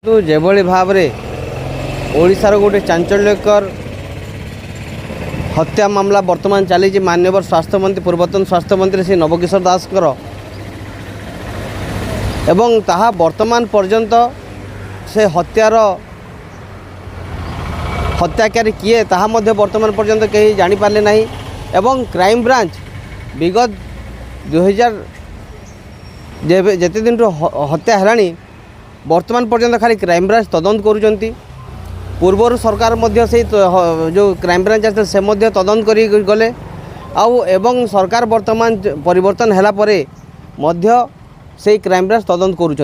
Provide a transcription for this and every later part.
तो जेभली भाव रे ओडिशार गोटे चांचल्यकर हत्या मामला वर्तमान चली माननीय स्वास्थ्य मंत्री पूर्वतन स्वास्थ्य मंत्री श्री नवकिशोर दास एवं ताहा वर्तमान पर्यंत से हत्यार हत्याकारी किए ताहा मध्य वर्तमान पर्यंत कहीं जानी पारले नहीं एवं क्राइम ब्रांच विगत 2000 जेते दिन हत्या है वर्तमान पर्यंत खाली क्राइम ब्रांच तदंत करुँच पूर्वर सरकार मध्य से जो क्राइम ब्रांच आते से मध्य तदंत करी गले आउ एवं सरकार वर्तमान परिवर्तन हैला परे मध्य से क्राइम ब्रांच तदंत करुँच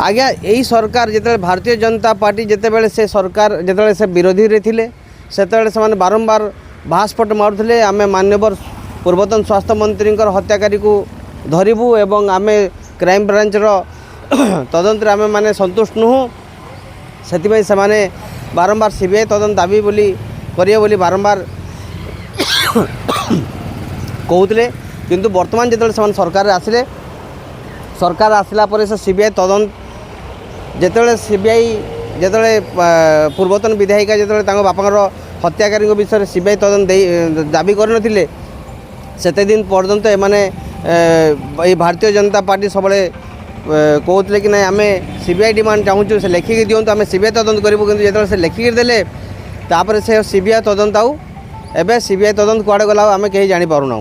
आज्ञा यही सरकार जिते भारतीय जनता पार्टी जितेबाला से सरकार जिते से विरोधी रे थिले सेतेबाला से बारंबार बाहास्फोट मारुले आमे माननीय पूर्वतन स्वास्थ्य मंत्री हत्याकारी को धरबू एवं आमे क्राइम ब्रांच रो तदंत आमे माने संतुष्ट नुह से माने बारंबार सीबीआई तदंत दाबी बोली करिए बोली बारंबार कहते किंतु वर्तमान जिते सरकार आसिले सरकार आसला पर से सीबीआई तदंत जिते सीबीआई जिते पूर्वतन विधायिका जिते बापार हत्याकारी विषय सीबीआई तदंत दाबी करनथिले सेते दिन पर्यंत एमाने भारतीय जनता पार्टी सब कहते कि नहीं आम सीबीआई डिमांड चाहूँ से लेखिकी दिंतु आम सीबीआई तदंत करूँ कि जो से लेखिकी देले तापर से सीबीआई तदंत आउ एवं सीबीआई तदंत कुआड़े गला आम कहीं जानीपारूना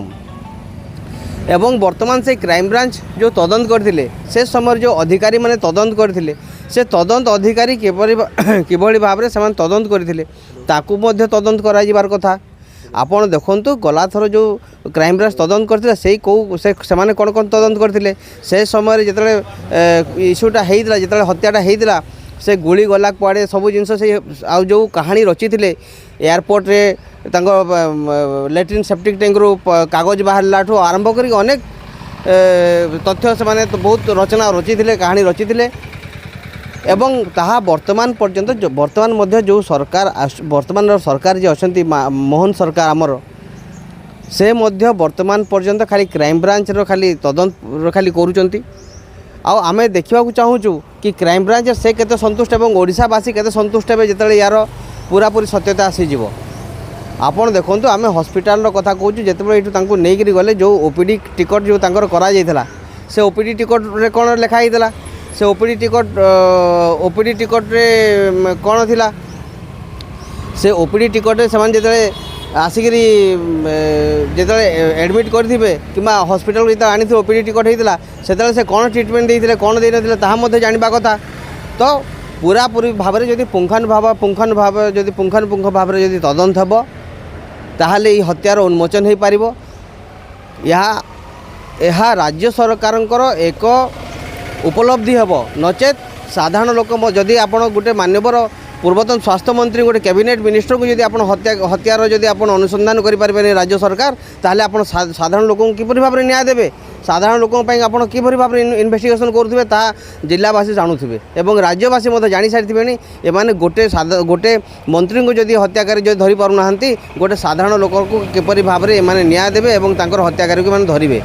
एवं वर्तमान से क्राइम ब्रांच जो तदंत करते से समय जो अधिकारी माने तदंत करते से तदंत अधिकारी किभली भाव में से तदंत करते ताकू मध्य तदंत करार कथा आपण देखु गला थर जो क्राइम ब्रांच तदंत करते से कौ से कौन कौन तदंत करते से समय जो इश्यूटा होता जो हत्याटा होता से गुली गला कुआड़े सब जिन से आउ जो कहानी रचि थे एयरपोर्ट रे लैट्रिन सेप्टिक टैंक रू कागज बाहर ठू आरंभ कर अनेक तथ्य से माने तो बहुत रचना रचि थे कहानी रचि थे एवं ताहा वर्तमान पर्यंत वर्तमान मध्य जो सरकार वर्तमान सरकार जी अच्छा मोहन सरकार आमर से मध्य वर्तमान पर्यंत खाली क्राइम ब्रांच रो खाली तदंत खाली करूँच आमे देखा चाहूँ कि क्राइम ब्रांच से केते संतुष्ट एवं ओडिशावासी केते संतुष्ट हे जो यार पूरा पूरी सत्यता आसीज आपण देखो आम हॉस्पिटल कथा कहूँ जिते ये नहीं गले जो ओपीडी टिकट जो करा से ओपीडी टिकट रे कौन लिखाई से ओपीडी टिकट रे कौन थिला से ओपीडी टिकट रे समान जेतले आसिकरी जेतले एडमिट करथिबे किमा हॉस्पिटल जेतले आनी थे ओपीडी टिकट हेतिला सेतले से कौन ट्रीटमेंट देइथिले कौन देइ नथिले ताहा मध्ये जानिबा कथा तो पूरा पूरी भाव में जदि पुंखानुपुंख भाव में तदंत हेब ताहले ई हत्यार उन्मोचन हो पार यह राज्य सरकार एक उपलब्धि हेब नचेत साधारण लोक जदि आपण गोटे मान्यवर पूर्वतन स्वास्थ्य मंत्री गोटे कैबिनेट मिनिस्टर को जदि हत्यार जदि अनुसंधान करें राज्य सरकार ताहले आपण साधारण लोक किपरि भाव में न्याय देवे साधारण लोकों आप किपरि भाव में इन्वेस्टिगेशन करुवे ता जिलावासी जानुवे और राज्यवासी मत जानी सारी एमाने गोटे मंत्री को जदि हत्याकारी जो धरी पारना गोटे साधारण लोक को किपरि भाव में न्याय देवे और हत्याकारी को धरवे।